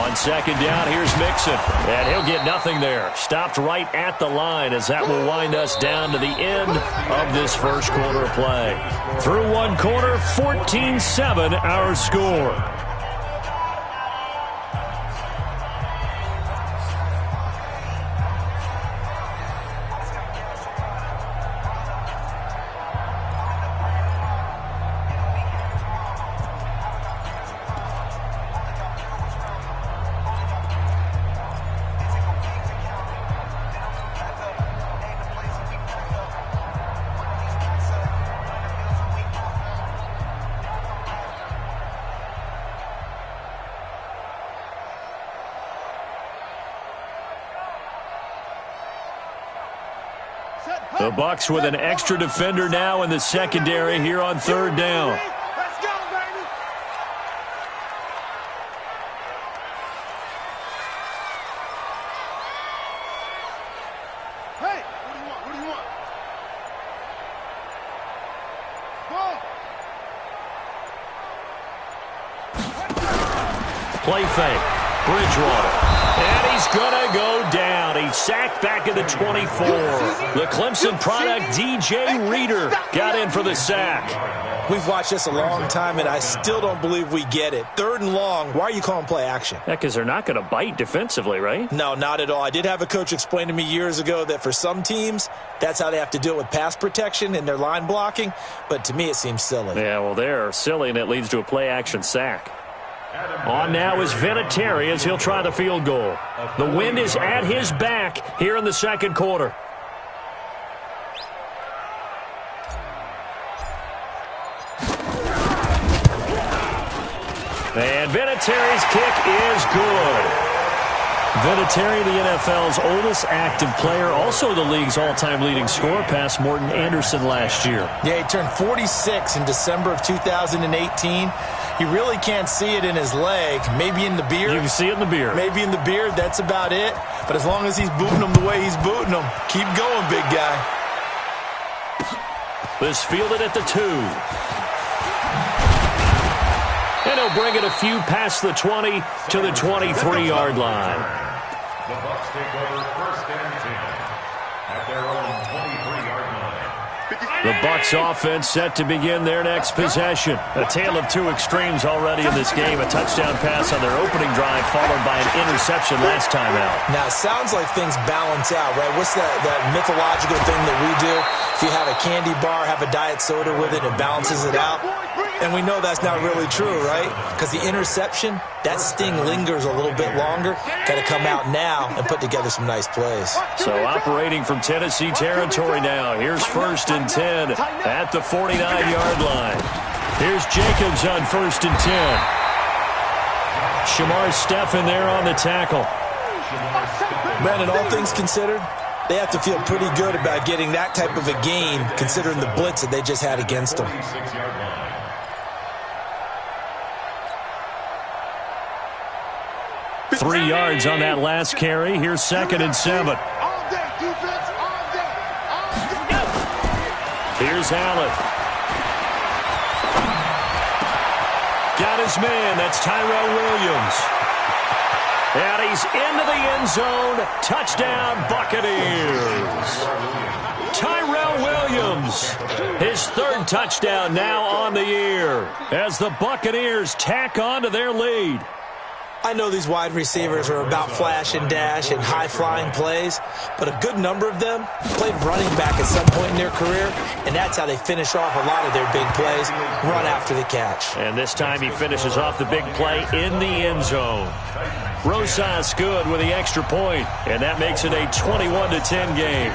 On second down, here's Mixon. And he'll get nothing there. Stopped right at the line as that will wind us down to the end of this first quarter of play. Through one quarter, 14-7 our score. The Bucs with an extra defender now in the secondary here on third down. Let's go, baby. Hey, what do you want? What do you want? Ball. Play fake. Bridgewater. And he's going to go down. He's sacked back at the 24. The Clemson product, DJ Reader, got in for the sack. We've watched this a long time, and I still don't believe we get it. Third and long, why are you calling play action? Yeah, because they're not going to bite defensively, right? No, not at all. I did have a coach explain to me years ago that for some teams, that's how they have to deal with pass protection and their line blocking. But to me, it seems silly. Yeah, well, they're silly, and it leads to a play action sack. On now is Vinatieri as he'll try the field goal. The wind is at his back here in the second quarter. And Vinatieri's kick is good. Vinatieri, the NFL's oldest active player, also the league's all-time leading scorer, past Morton Anderson last year. Yeah, he turned 46 in December of 2018. You really can't see it in his leg. Maybe in the beard. You can see it in the beard. Maybe in the beard. That's about it. But as long as he's booting them the way he's booting them, keep going, big guy. This fielded at the 2. And he'll bring it a few past the 20 to the 23-yard line. The Bucs take over first and 10 at their own 23-yard line. The Bucs offense set to begin their next possession. A tale of two extremes already in this game. A touchdown pass on their opening drive followed by an interception last time out. Now, it sounds like things balance out, right? What's that mythological thing that we do? If you have a candy bar, have a diet soda with it, it balances it out. And we know that's not really true, right? Because the interception, that sting lingers a little bit longer. Got to come out now and put together some nice plays. So operating from Tennessee territory now. Here's first and 10 at the 49-yard line. Here's Jacobs on first and 10. Shamar Stephen there on the tackle. Man, all things considered, they have to feel pretty good about getting that type of a game considering the blitz that they just had against them. 3 yards on that last carry. Here's second and 7. Here's Allen. Got his man. That's Tyrell Williams. And he's into the end zone. Touchdown, Buccaneers. Tyrell Williams, his third touchdown now on the year as the Buccaneers tack on to their lead. I know these wide receivers are about flash and dash and high-flying plays, but a good number of them played running back at some point in their career, and that's how they finish off a lot of their big plays, run after the catch. And this time he finishes off the big play in the end zone. Rosas good with the extra point, and that makes it a 21-10 game.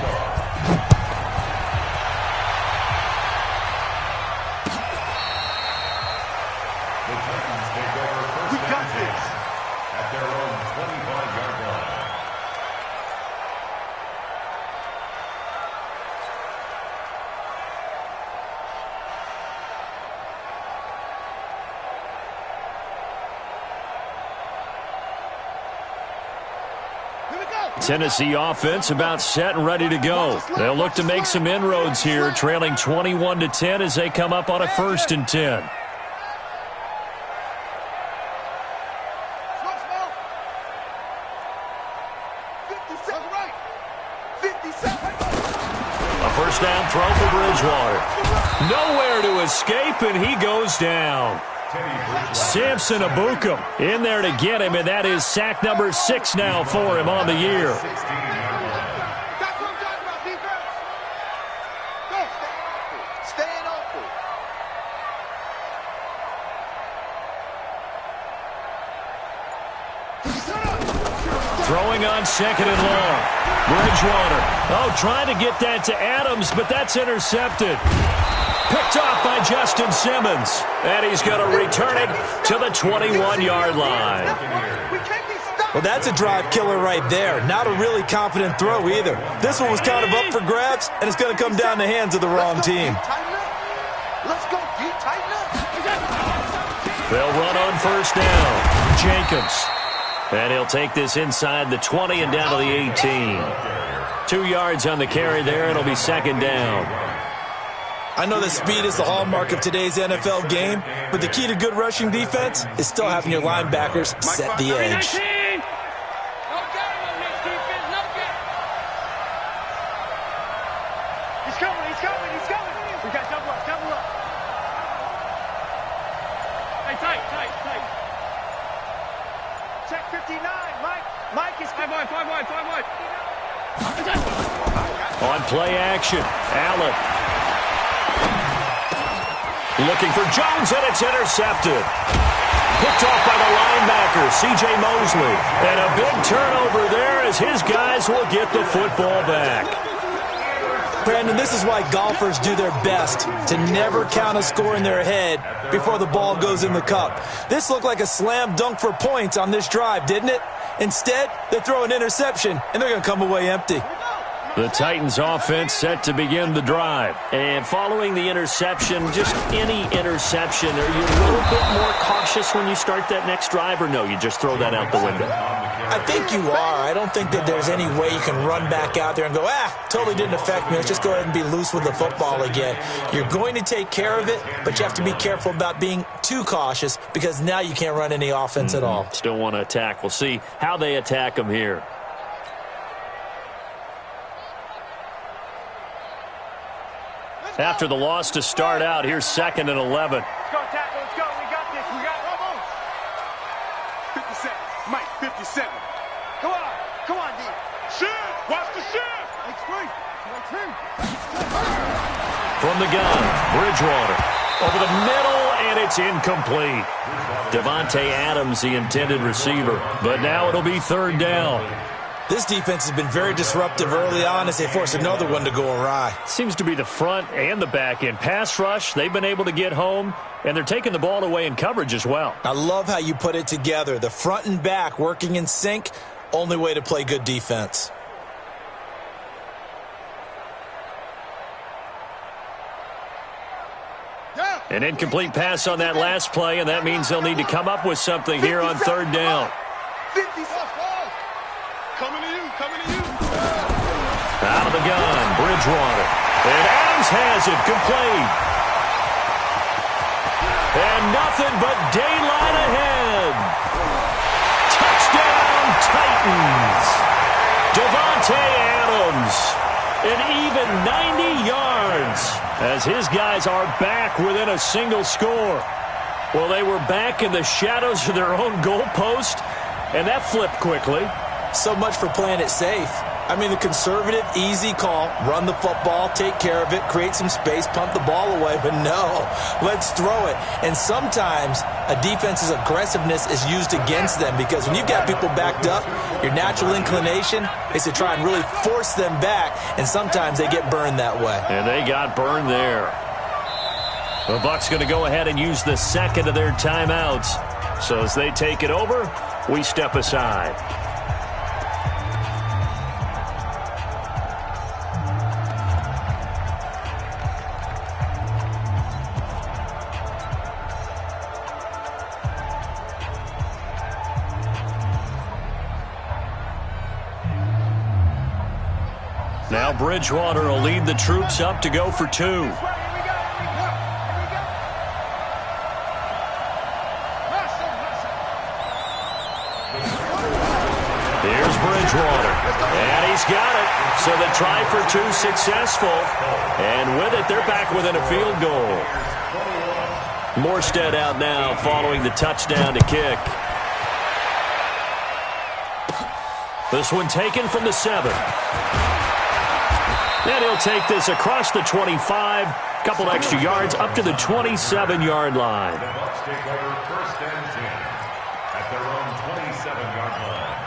Tennessee offense about set and ready to go. They'll look to make some inroads here, trailing 21-10 as they come up on a first and 10. A first down throw for Bridgewater. Nowhere to escape, and he goes down. Samson Abukum in there to get him, and that is sack number 6 now for him on the year. That's what I'm talking about, defense. Go, staying open. Throwing on 2nd and long. Bridgewater. Oh, trying to get that to Adams, but that's intercepted. Picked off by Justin Simmons. And he's going to return it to the 21-yard line. Well, that's a drive killer right there. Not a really confident throw either. This one was kind of up for grabs, and it's going to come down the hands of the wrong team. Let's go, D. Tighten up. They'll run on first down. Jenkins. And he'll take this inside the 20 and down to the 18. 2 yards on the carry there. It'll be 2nd down. I know that speed is the hallmark of today's NFL game, but the key to good rushing defense is still having your linebackers set the edge. He's coming. We got double up. Hey, tight. Check 59, Mike is 5 wide. On play action, Allen. Looking for Jones, and it's intercepted. Picked off by the linebacker, C.J. Mosley. And a big turnover there as his guys will get the football back. Brandon, this is why golfers do their best to never count a score in their head before the ball goes in the cup. This looked like a slam dunk for points on this drive, didn't it? Instead, they throw an interception, and they're going to come away empty. The Titans offense set to begin the drive. And following the interception, just any interception, are you a little bit more cautious when you start that next drive, or no, you just throw that out the window? I think you are. I don't think that there's any way you can run back out there and go, totally didn't affect me. Let's just go ahead and be loose with the football again. You're going to take care of it, but you have to be careful about being too cautious because now you can't run any offense at all. Still want to attack. We'll see how they attack them here. After the loss to start out, here's 2nd and 11. Let's go, tackle. Let's go. We got this. 57. Mike, 57. Come on, D. Shift. Watch the shift. It's free. From the gun, Bridgewater. Over the middle, and it's incomplete. Devontae Adams, the intended receiver. But now it'll be 3rd down. This defense has been very disruptive early on as they force another one to go awry. Seems to be the front and the back end. Pass rush, they've been able to get home, and they're taking the ball away in coverage as well. I love how you put it together. The front and back working in sync, only way to play good defense. An incomplete pass on that last play, and that means they'll need to come up with something here on 3rd down. 50. Coming to you. Out of the gun, Bridgewater. And Adams has it complete. And nothing but daylight ahead. Touchdown, Titans. Davante Adams. An even 90 yards as his guys are back within a single score. Well, they were back in the shadows of their own goalpost, and that flipped quickly. So much for playing it safe. I mean, the conservative, easy call, run the football, take care of it, create some space, punt the ball away. But no, let's throw it. And sometimes a defense's aggressiveness is used against them because when you've got people backed up, your natural inclination is to try and really force them back, and sometimes they get burned that way. And they got burned there. The Bucs going to go ahead and use the 2nd of their timeouts. So as they take it over, we step aside. Now Bridgewater will lead the troops up to go for 2. Here's Bridgewater. And he's got it. So the try for two successful. And with it, they're back within a field goal. Morstead out now following the touchdown to kick. This one taken from the 7. And he'll take this across the 25. Couple extra yards up to the 27-yard line. The Bucs take over 1st and 10 at their own 27-yard line.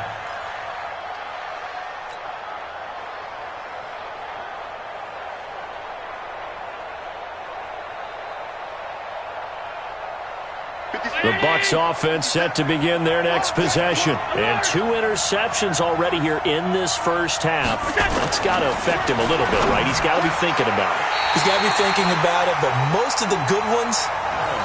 The Bucs offense set to begin their next possession. And 2 interceptions already here in this first half. That's got to affect him a little bit, right? He's got to be thinking about it. He's got to be thinking about it, but most of the good ones,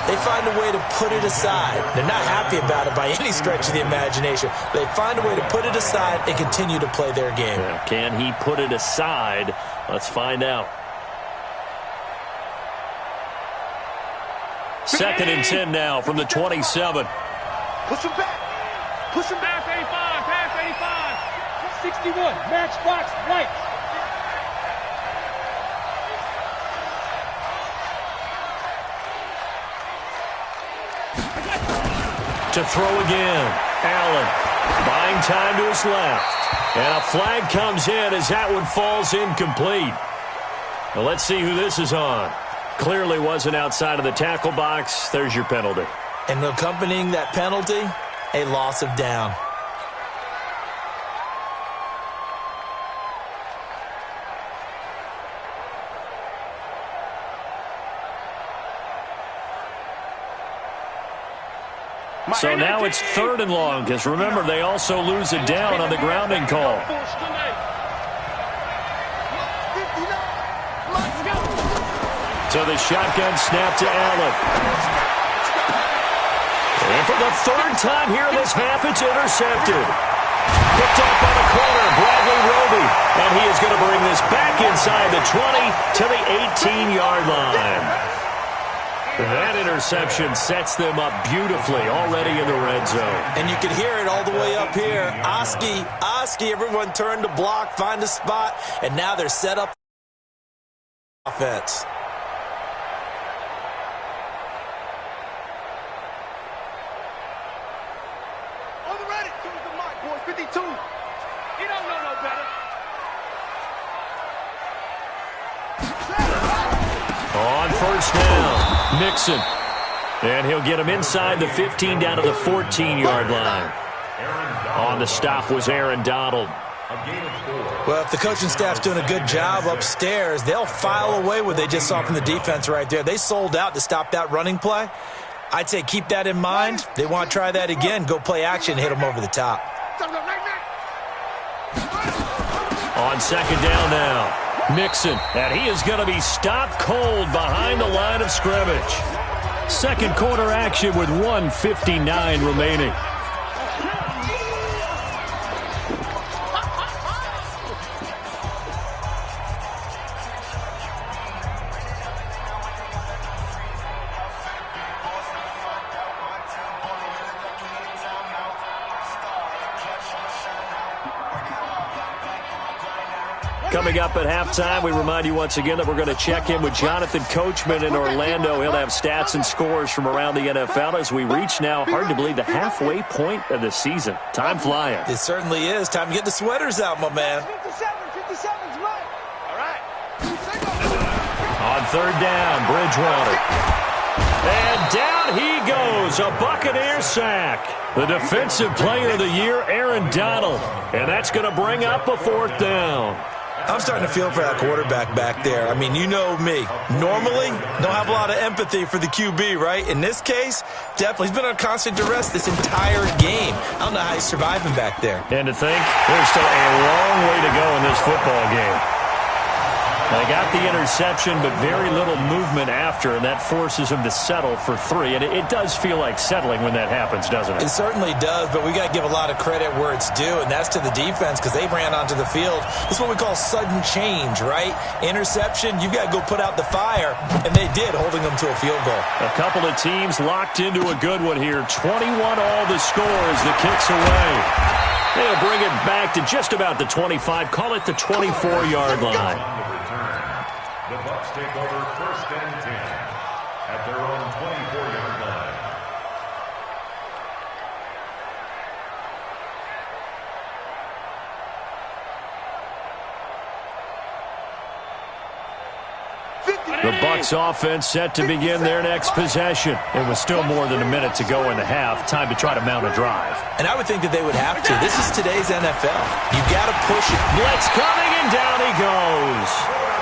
they find a way to put it aside. They're not happy about it by any stretch of the imagination. They find a way to put it aside and continue to play their game. Yeah, can he put it aside? Let's find out. 2nd and 10 now from the 27. Push him back. Push him back. Pass 85. 61. Match box right. To throw again. Allen buying time to his left. And a flag comes in as that one falls incomplete. Well, let's see who this is on. Clearly wasn't outside of the tackle box. There's your penalty. And accompanying that penalty, a loss of down. So now it's 3rd and long, because remember, they also lose it down on the grounding call. So the shotgun snap to Allen. And for the 3rd time here in this half, it's intercepted. Picked up by the corner, Bradley Roby. And he is going to bring this back inside the 20 to the 18-yard line. That interception sets them up beautifully already in the red zone. And you can hear it all the way up here. Oski, everyone turned to block, find a spot, and now they're set up offense. On the ready. Give us the mic, boys. 52. You don't know no better. On 1st down, Mixon. And he'll get him inside the 15 down to the 14-yard line. On the stop was Aaron Donald. Well, if the coaching staff's doing a good job upstairs, they'll file away what they just saw from the defense right there. They sold out to stop that running play. I'd say keep that in mind. They want to try that again. Go play action, hit them over the top. On 2nd down now. Mixon, and he is going to be stopped cold behind the line of scrimmage. 2nd quarter action with 1:59 remaining. Coming up at halftime, we remind you once again that we're going to check in with Jonathan Coachman in Orlando. He'll have stats and scores from around the NFL as we reach now, hard to believe, the halfway point of the season. Time flying. It certainly is. Time to get the sweaters out, my man. 57's right. All right. On 3rd down, Bridgewater. And down he goes, a Buccaneer sack. The defensive player of the year, Aaron Donald. And that's going to bring up a 4th down. I'm starting to feel for that quarterback back there. I mean, you know me. Normally, don't have a lot of empathy for the QB, right? In this case, definitely. He's been on constant duress this entire game. I don't know how he's surviving back there. And to think, there's still a long way to go in this football game. They got the interception, but very little movement after, and that forces him to settle for 3. And it does feel like settling when that happens, doesn't it? It certainly does, but we got to give a lot of credit where it's due, and that's to the defense because they ran onto the field. This is what we call sudden change, right? Interception, you got to go put out the fire, and they did, holding them to a field goal. A couple of teams locked into a good one here. 21 all the score as the kick's away. They'll bring it back to just about the 25. Call it the 24-yard line. The Bucs take over 1st and 10 at their own 24-yard line. The Bucs offense set to begin their next possession. It was still more than a minute to go in the half. Time to try to mount a drive. And I would think that they would have to. This is today's NFL. You got to push it. Blitz coming, and down he goes.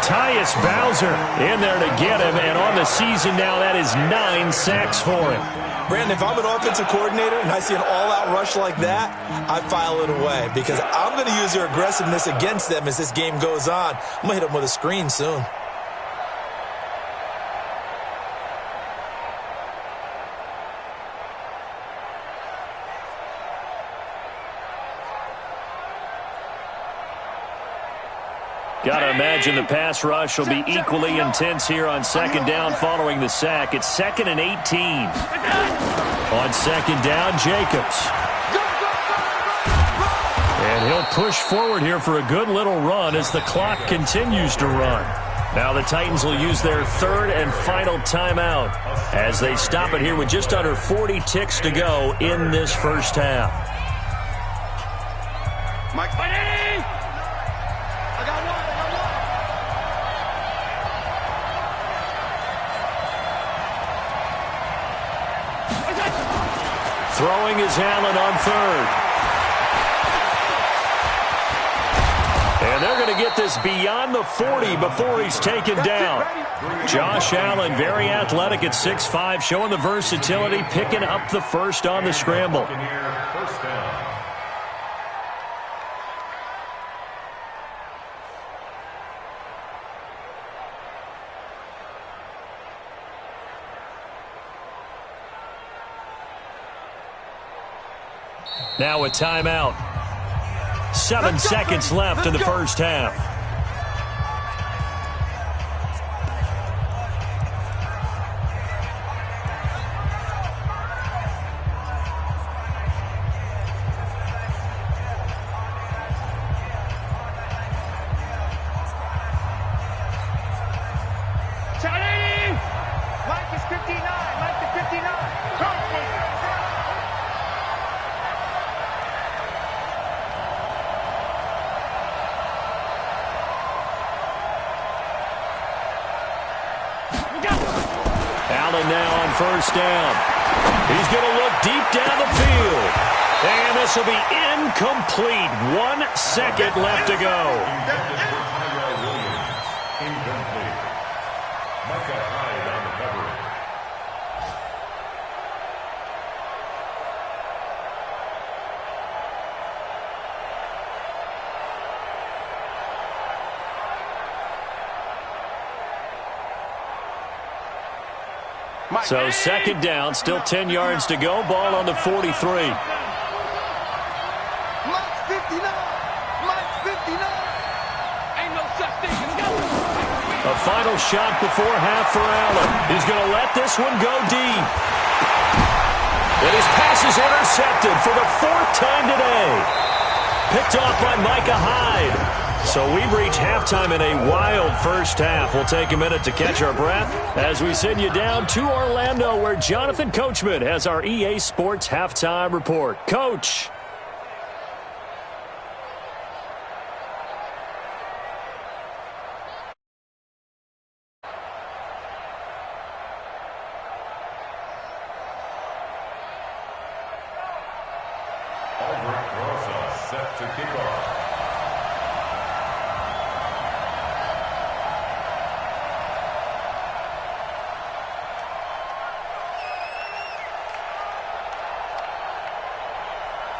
Tyus Bowser in there to get him, and on the season now, that is 9 sacks for him. Brandon, if I'm an offensive coordinator and I see an all-out rush like that, I file it away because I'm going to use their aggressiveness against them as this game goes on. I'm going to hit them with a screen soon. Got to imagine the pass rush will be equally intense here on 2nd down following the sack. It's 2nd and 18. On 2nd down, Jacobs. And he'll push forward here for a good little run as the clock continues to run. Now the Titans will use their 3rd and final timeout as they stop it here with just under 40 ticks to go in this first half. Mike. Throwing is Allen on 3rd. And they're going to get this beyond the 40 before he's taken down. Josh Allen, very athletic at 6'5", showing the versatility, picking up the first on the scramble. First down. Now a timeout. 7 seconds left in the first half. Mike is 59. Mike is 59. Allen now on 1st down. He's going to look deep down the field. And this will be incomplete. 1 second left to go. Incomplete. Micah Hyde on the coverage. So 2nd down, still 10 yards to go. Ball on the 43. Mike's 59. Mike's 59. Ain't no such thing. A final shot before half for Allen. He's going to let this one go deep. And his pass is intercepted for the 4th time today. Picked off by Micah Hyde. So we've reached halftime in a wild first half. We'll take a minute to catch our breath as we send you down to Orlando, where Jonathan Coachman has our EA Sports Halftime Report. Coach. Albert Rosa set to kick off.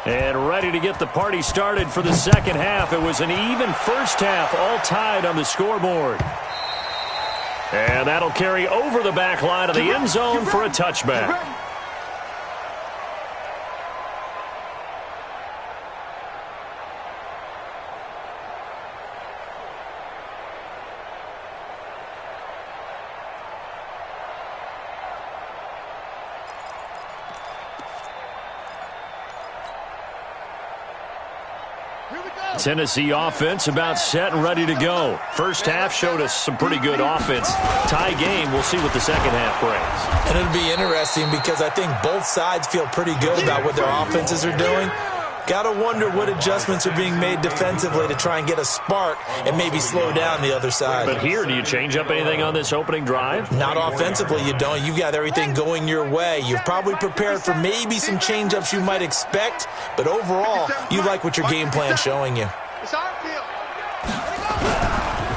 And ready to get the party started for the second half. It was an even first half, all tied on the scoreboard. And that'll carry over the back line of the end zone for a touchback. Tennessee offense about set and ready to go. First half showed us some pretty good offense. Tie game. We'll see what the second half brings. And it'll be interesting because I think both sides feel pretty good about what their offenses are doing. Got to wonder what adjustments are being made defensively to try and get a spark and maybe slow down the other side. But here, do you change up anything on this opening drive? Not offensively, you don't. You've got everything going your way. You've probably prepared for maybe some change-ups you might expect, but overall, you like what your game plan's showing you. It's our field.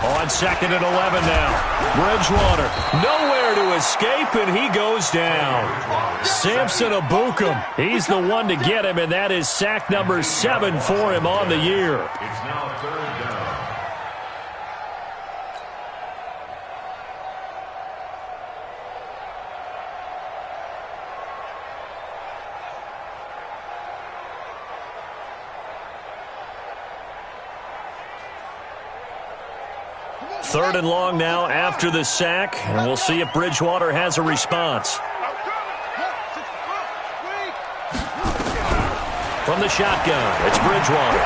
On 2nd and 11 now. Bridgewater, nowhere to escape, and he goes down. Samson Abukum, he's the one to get him, and that is sack number 7 for him on the year. It's now 3rd down. Third and long now after the sack, and we'll see if Bridgewater has a response. From the shotgun, it's Bridgewater.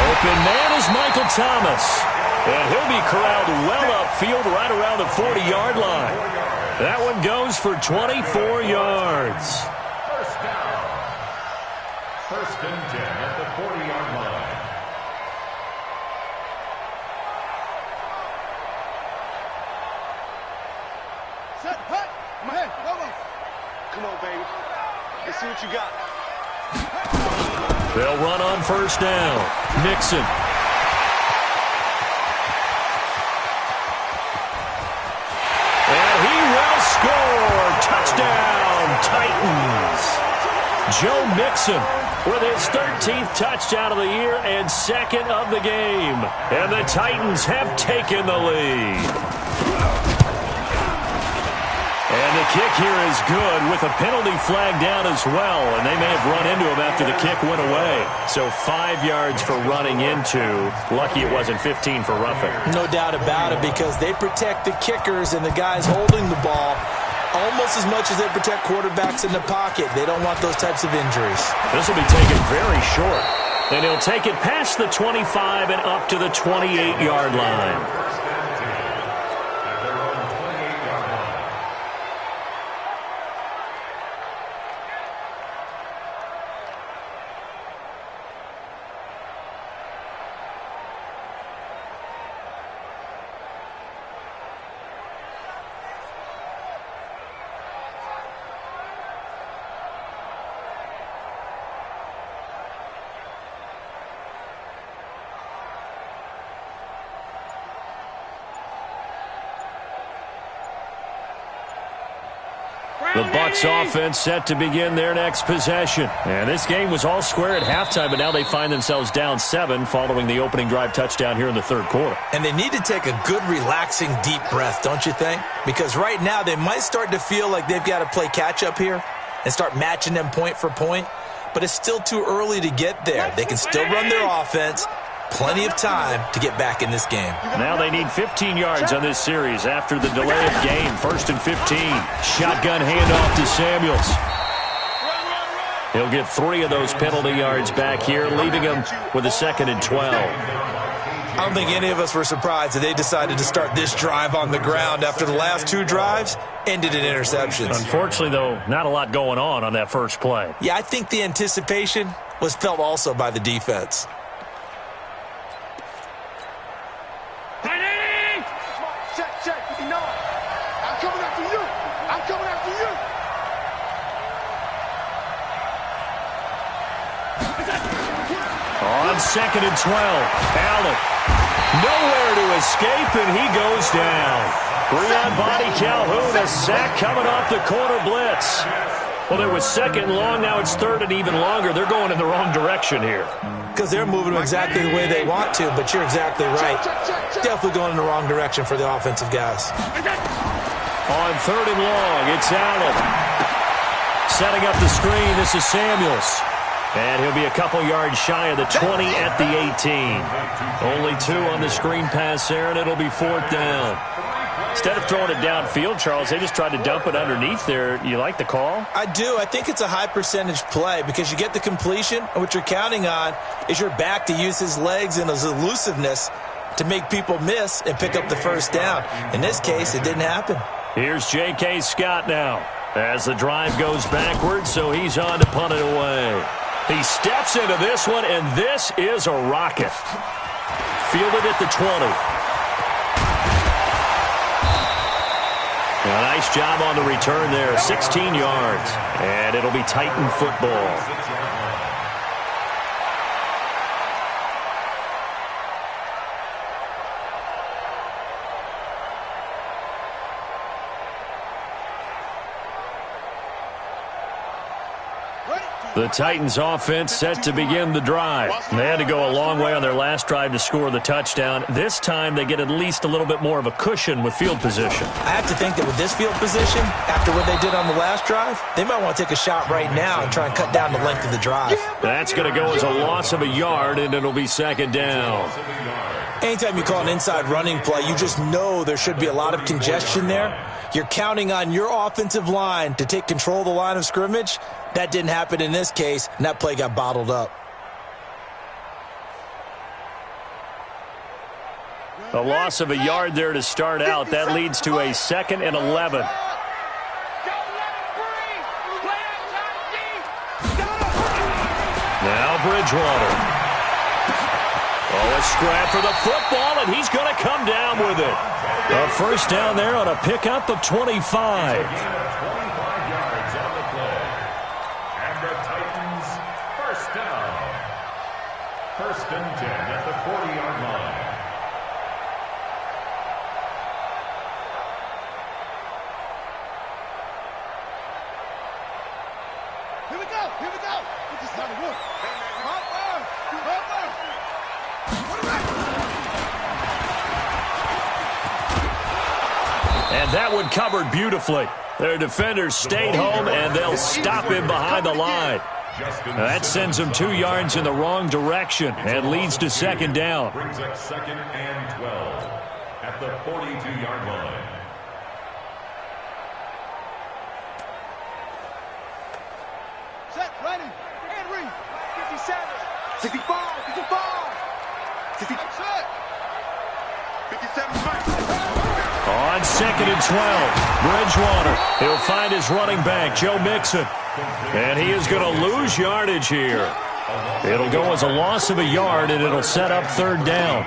Open man is Michael Thomas, and he'll be corralled well upfield right around the 40-yard line. That one goes for 24 yards. First down. 1st and 10 at the 40-yard line. Come on, baby. Let's see what you got. They'll run on first down. Nixon. And he will score. Touchdown, Titans. Joe Mixon with his 13th touchdown of the year and 2nd of the game. And the Titans have taken the lead. And the kick here is good with a penalty flag down as well, and they may have run into him after the kick went away. So 5 yards for running into. Lucky it wasn't 15 for roughing. No doubt about it, because they protect the kickers and the guys holding the ball almost as much as they protect quarterbacks in the pocket. They don't want those types of injuries. This will be taken very short. And he'll take it past the 25 and up to the 28-yard line. The Bucs offense set to begin their next possession. And this game was all square at halftime, but now they find themselves down 7 following the opening drive touchdown here in the 3rd quarter. And they need to take a good, relaxing, deep breath, don't you think? Because right now they might start to feel like they've got to play catch-up here and start matching them point for point. But it's still too early to get there. They can still run their offense. Plenty of time to get back in this game. Now they need 15 yards on this series after the delay of game. 1st and 15. Shotgun handoff to Samuels. He'll get 3 of those penalty yards back here, leaving him with a 2nd and 12. I don't think any of us were surprised that they decided to start this drive on the ground after the last 2 drives ended in interceptions. Unfortunately, though, not a lot going on that first play. Yeah, I think the anticipation was felt also by the defense. Check. You know it. I'm coming after you. I'm coming after you. On 2nd and 12, Allen. Nowhere to escape, and he goes down. 3 on Body Calhoun, a sack coming off the corner blitz. Well, it was 2nd and long, now it's 3rd and even longer. They're going in the wrong direction here. Because they're moving them exactly the way they want to, but you're exactly right. Definitely going in the wrong direction for the offensive guys. On 3rd and long, it's Allen. Setting up the screen, this is Samuels. And he'll be a couple yards shy of the 20 at the 18. Only 2 on the screen pass there, and it'll be 4th down. Instead of throwing it downfield, Charles, they just tried to dump it underneath there. You like the call? I do. I think it's a high-percentage play because you get the completion, and what you're counting on is your back to use his legs and his elusiveness to make people miss and pick up the first down. In this case, it didn't happen. Here's J.K. Scott now as the drive goes backwards, so he's on to punt it away. He steps into this one, and this is a rocket. Fielded at the 20. A nice job on the return there, 16 yards. And it'll be Titan football. The Titans offense set to begin the drive. They had to go a long way on their last drive to score the touchdown. This time they get at least a little bit more of a cushion with field position. I have to think that with this field position, after what they did on the last drive, they might want to take a shot right now and try and cut down the length of the drive. That's going to go as a loss of a yard, and it'll be 2nd down. Anytime you call an inside running play, you just know there should be a lot of congestion there. You're counting on your offensive line to take control of the line of scrimmage. That didn't happen in this case, and that play got bottled up. A loss of a yard there to start out. That leads to a 2nd and 11. Now Bridgewater. Oh, a scrap for the football, and he's going to come down with it. A first down there on a pickup of 25. First and 10 at the 40-yard line. Here we go. Here we go. This is how it works. And that one covered beautifully. Their defenders stayed home, and they'll stop him behind the line. That sends him 2 yards in the wrong direction and leads to 2nd down. Brings up 2nd and 12 at the 42-yard line. Set, ready, and read. 57, 65, 55, 60, set. 57, On 2nd and 12, Bridgewater. He'll find his running back, Joe Mixon. And he is going to lose yardage here. It'll go as a loss of a yard, and it'll set up 3rd down.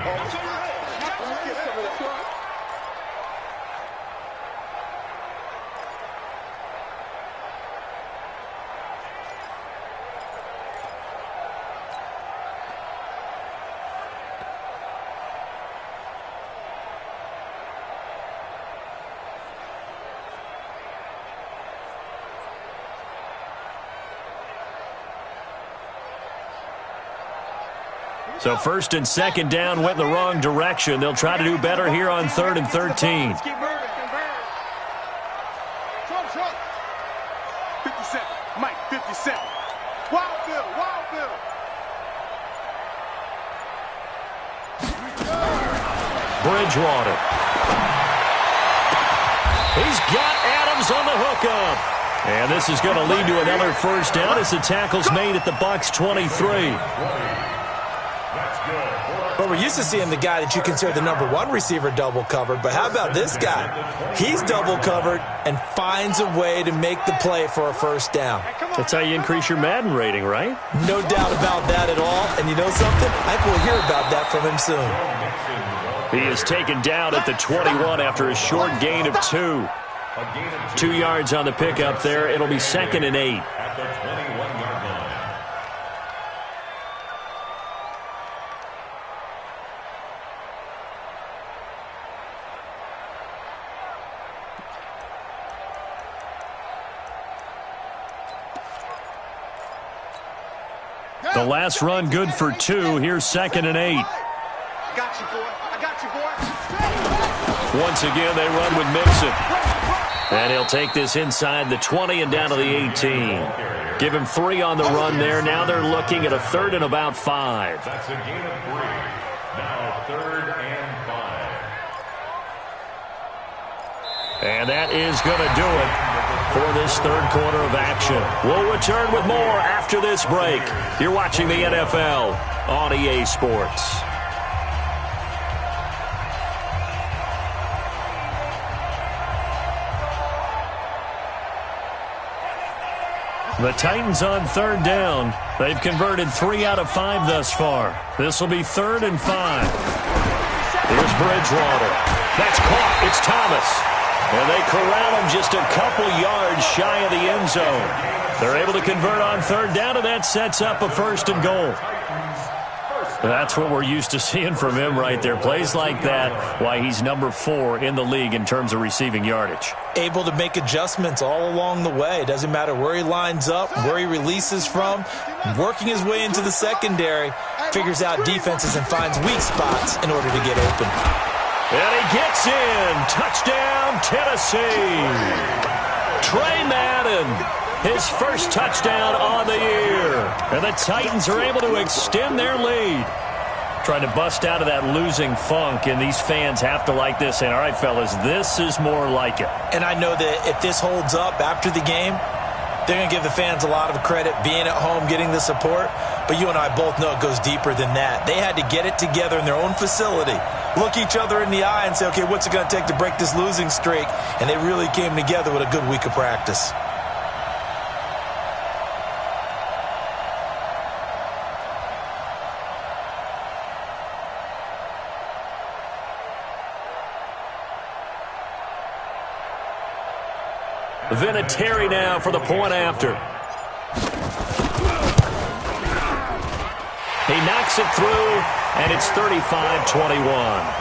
So 1st and 2nd down went in the wrong direction. They'll try to do better here on 3rd and 13. Let's keep moving. Trump. 57. Mike, 57. Wild Bill. Bridgewater. He's got Adams on the hookup. And this is going to lead to another first down as the tackle's made at the Bucs 23. But we're used to seeing the guy that you consider the #1 receiver double covered. But how about this guy? He's double covered and finds a way to make the play for a first down. That's how you increase your Madden rating, right? No doubt about that at all. And you know something? I think we'll hear about that from him soon. He is taken down at the 21 after a short gain of 2. 2 yards on the pickup there. It'll be 2nd and 8. At the 21-yard line. The last run good for 2. Here's 2nd and 8. I got you, boy. Once again, they run with Mixon. And he'll take this inside the 20 and down to the 18. Give him 3 on the run there. Now they're looking at a 3rd and about 5. That's a gain of 3. Now 3rd and 5. And that is going to do it for this 3rd quarter of action. We'll return with more after this break. You're watching the NFL on EA Sports. The Titans on 3rd down. They've converted 3 out of 5 thus far. This will be 3rd and 5. Here's Bridgewater. That's caught. It's Thomas. And they corral him just a couple yards shy of the end zone. They're able to convert on 3rd down, and that sets up a 1st and goal. That's what we're used to seeing from him right there. Plays like that, why he's number 4 in the league in terms of receiving yardage. Able to make adjustments all along the way. Doesn't matter where he lines up, where he releases from. Working his way into the secondary, figures out defenses and finds weak spots in order to get open. And he gets in. Touchdown, Tennessee. Trey Madden, his first touchdown on the year. And the Titans are able to extend their lead. Trying to bust out of that losing funk, and these fans have to like this. And all right, fellas, this is more like it. And I know that if this holds up after the game, they're going to give the fans a lot of credit being at home, getting the support. But you and I both know it goes deeper than that. They had to get it together in their own facility, look each other in the eye and say, okay, what's it going to take to break this losing streak? And they really came together with a good week of practice. Vinatieri now for the point after. He knocks it through, and it's 35-21.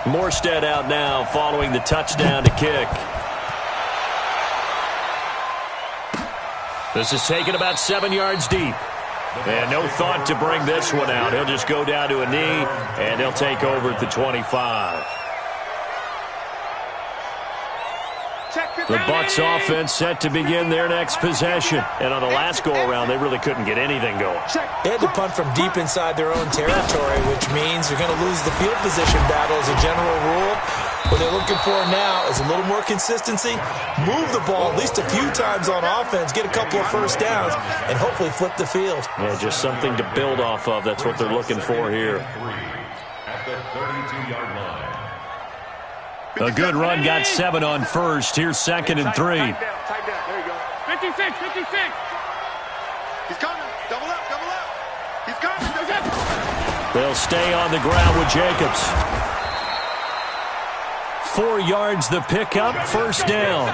Morstead out now following the touchdown to kick. This is taken about 7 yards deep. And no thought to bring this one out. He'll just go down to a knee, and they'll take over at the 25. The Bucs offense set to begin their next possession. And on the last go-around, they really couldn't get anything going. They had to punt from deep inside their own territory, which means you're going to lose the field position battle as a general rule. What they're looking for now is a little more consistency, move the ball at least a few times on offense, get a couple of first downs, and hopefully flip the field. Yeah, just something to build off of. That's what they're looking for here. At the 32-yard line. A good run got 7 on 1st. Here's 2nd and 3. Tight down. There you go. 56. He's coming. Double up. He's coming. They'll stay on the ground with Jacobs. 4 yards the pickup, 1st down.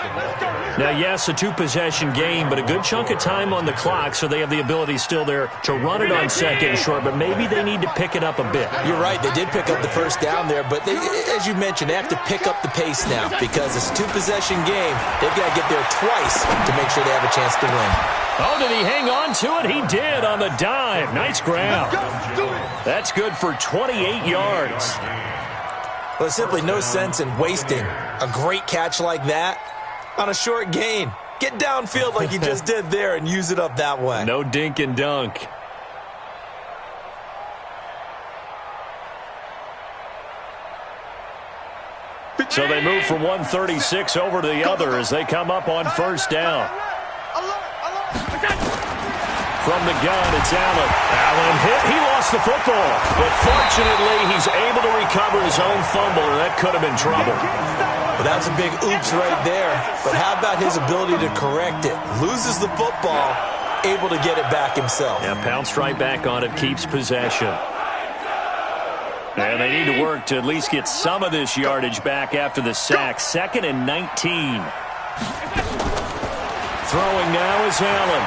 Now, yes, a 2-possession game, but a good chunk of time on the clock, so they have the ability still there to run it on 2nd and short, but maybe they need to pick it up a bit. You're right. They did pick up the 1st down there, but they, as you mentioned, they have to pick up the pace now because it's a 2-possession game. They've got to get there twice to make sure they have a chance to win. Oh, did he hang on to it? He did on the dive. Nice grab. That's good for 28 yards. Well, there's simply no sense in wasting a great catch like that on a short gain. Get downfield like you just did there and use it up that way. No dink and dunk. So they move from 136 over to the other as they come up on 1st down. From the gun, it's Allen. Allen hit. He lost the football. But fortunately, he's able to recover his own fumble, and that could have been trouble. Well, that's a big oops right there. But how about his ability to correct it? Loses the football, able to get it back himself. Yeah, pounced right back on it, keeps possession. And they need to work to at least get some of this yardage back after the sack. 2nd and 19. Throwing now is Allen.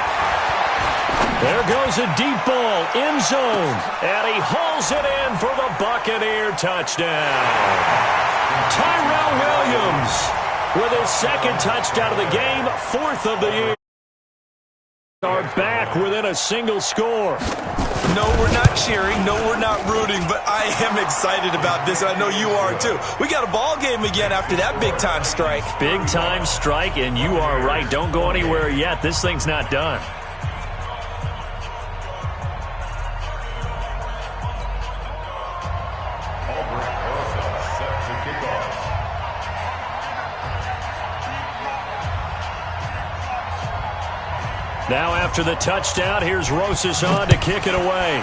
There goes a deep ball, end zone, and he hauls it in for the Buccaneer touchdown. Tyrell Williams with his second touchdown of the game, fourth of the year. Are back within a single score. No, we're not cheering. No, we're not rooting, but I am excited about this, and I know you are too. We got a ball game again after that big-time strike. Big-time strike, and you are right. Don't go anywhere yet. This thing's not done. Now after the touchdown, here's Rosas on to kick it away.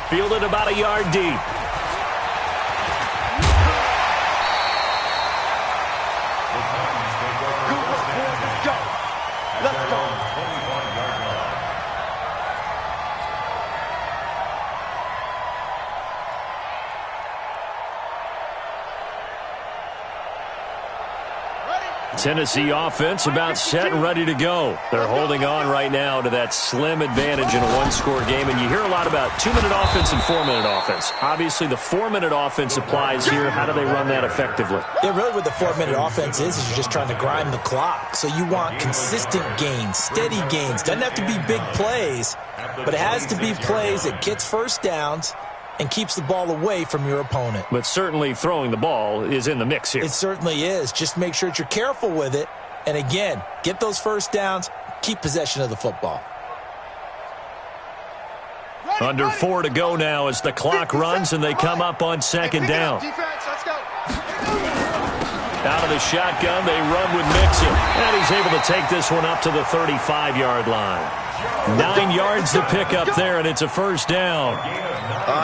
Fielded about a yard deep. Let's go. Tennessee offense about set and ready to go. They're holding on right now to that slim advantage in a one-score game. And you hear a lot about 2-minute offense and 4-minute offense. Obviously, the 4-minute offense applies here. How do they run that effectively? Yeah, really what the 4-minute offense is you're just trying to grind the clock. So you want consistent gains, steady gains. Doesn't have to be big plays, but it has to be plays that gets first downs and keeps the ball away from your opponent. But certainly throwing the ball is in the mix here. It certainly is. Just make sure that you're careful with it. And again, get those first downs, keep possession of the football. Under 4 to go now as the clock runs and they come up on second down. Out of the shotgun, they run with Mixon. And he's able to take this one up to the 35-yard line. 9 yards to pick up there, and it's a first down.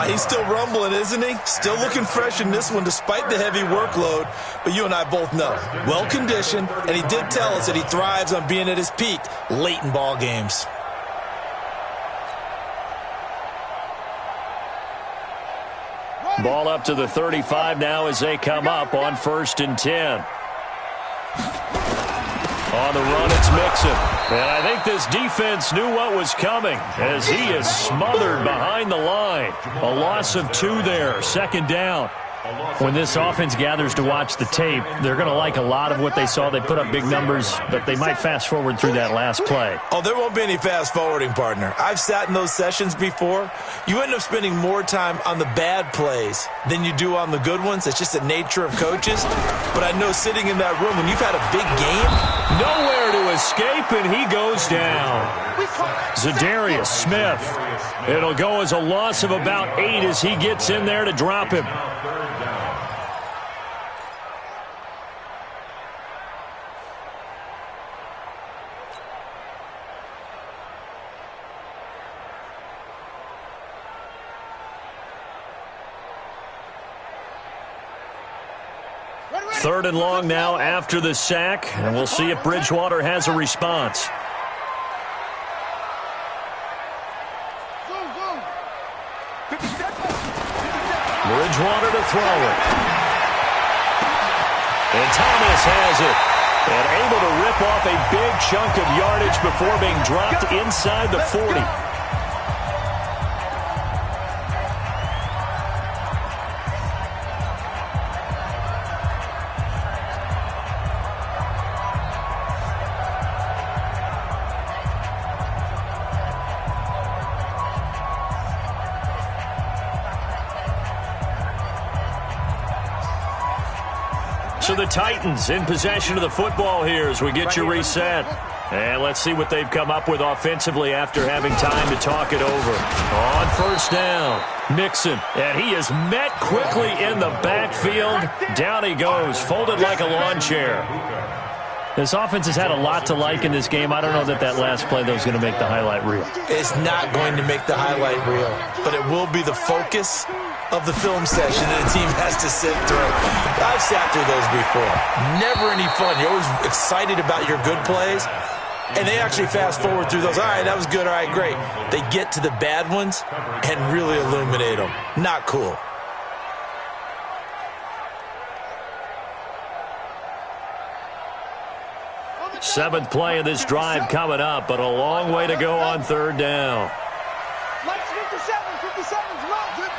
He's still rumbling, isn't he? Still looking fresh in this one despite the heavy workload. But you and I both know, well-conditioned, and he did tell us that he thrives on being at his peak late in ball games. Ball up to the 35 now as they come up on 1st and 10. On the run, it's Mixon. And I think this defense knew what was coming as he is smothered behind the line. A loss of 2 there, second down. When this offense gathers to watch the tape, they're going to like a lot of what they saw. They put up big numbers, but they might fast forward through that last play. Oh, there won't be any fast forwarding, partner. I've sat in those sessions before. You end up spending more time on the bad plays than you do on the good ones. It's just the nature of coaches. But I know sitting in that room, when you've had a big game, nowhere to escape, and he goes down. Zadarius Smith. It'll go as a loss of about 8 as he gets in there to drop him. Third and long now after the sack, and we'll see if Bridgewater has a response. Bridgewater to throw it. And Thomas has it. And able to rip off a big chunk of yardage before being dropped inside the 40. So the Titans in possession of the football here as we get you reset. And let's see what they've come up with offensively after having time to talk it over. On first down, Mixon. And he is met quickly in the backfield. Down he goes, folded like a lawn chair. This offense has had a lot to like in this game. I don't know that last play, though, is going to make the highlight reel. It's not going to make the highlight reel, but it will be the focus of the film session that a team has to sit through. I've sat through those before. Never any fun. You're always excited about your good plays, and they actually fast forward through those. All right, that was good. All right, great. They get to the bad ones and really illuminate them. Not cool. Seventh play of this drive coming up, but a long way to go on third down. Mike's 57's low. Pretty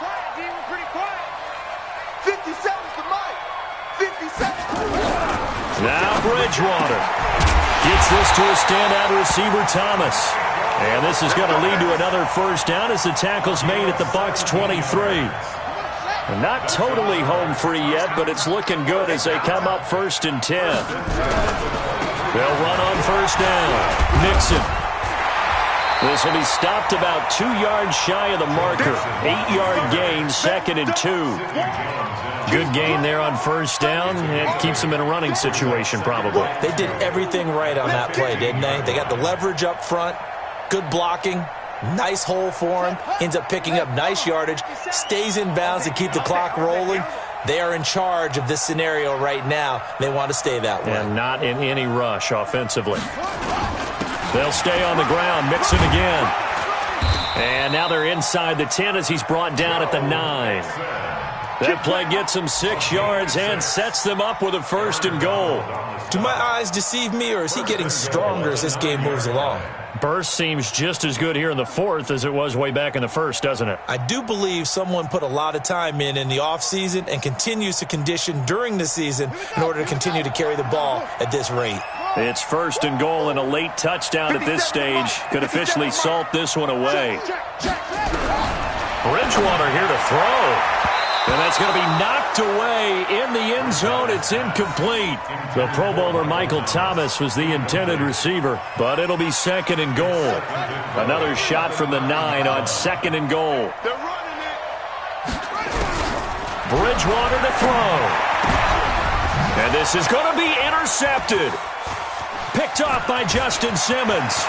quiet, D. We're pretty quiet. 57's to Mike. 57. Now Bridgewater gets this to a standout receiver, Thomas. And this is going to lead to another first down as the tackle's made at the Bucs 23. And not totally home free yet, but it's looking good as they come up 1st and 10. They'll run on first down. Nixon. This will be stopped about 2 yards shy of the marker. 8-yard gain, 2nd and 2. Good gain there on first down. It keeps them in a running situation probably. They did everything right on that play, didn't they? They got the leverage up front, good blocking, nice hole for him, ends up picking up nice yardage, stays in bounds to keep the clock rolling. They are in charge of this scenario right now. They want to stay that way. And not in any rush offensively. They'll stay on the ground, Mixon again. And now they're inside the 10 as he's brought down at the 9. That play gets him 6 yards and sets them up with a 1st and goal. Do my eyes deceive me, or is he getting stronger as this game moves along? Burst seems just as good here in the 4th as it was way back in the 1st, doesn't it? I do believe someone put a lot of time in the offseason and continues to condition during the season in order to continue to carry the ball at this rate. It's 1st and goal, and a late touchdown at this stage could officially salt this one away. Bridgewater here to throw. And that's going to be knocked away in the end zone. It's incomplete. The Pro Bowler Michael Thomas was the intended receiver, but it'll be 2nd and goal. Another shot from the 9 on 2nd and goal. Bridgewater to throw. And this is going to be intercepted. Picked off by Justin Simmons.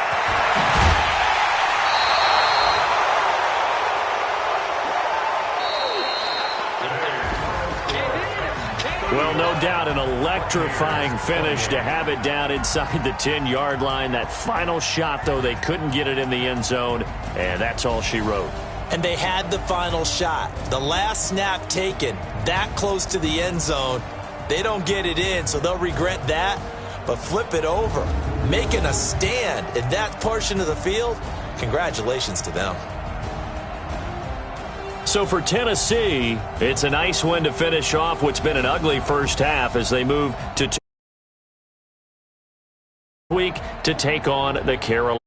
Well, no doubt an electrifying finish to have it down inside the 10-yard line. That final shot, though, they couldn't get it in the end zone, and that's all she wrote. And they had the final shot. The last snap taken that close to the end zone. They don't get it in, so they'll regret that. But flip it over, making a stand in that portion of the field, congratulations to them. So for Tennessee, it's a nice win to finish off what's been an ugly first half as they move to week to take on the Carolina.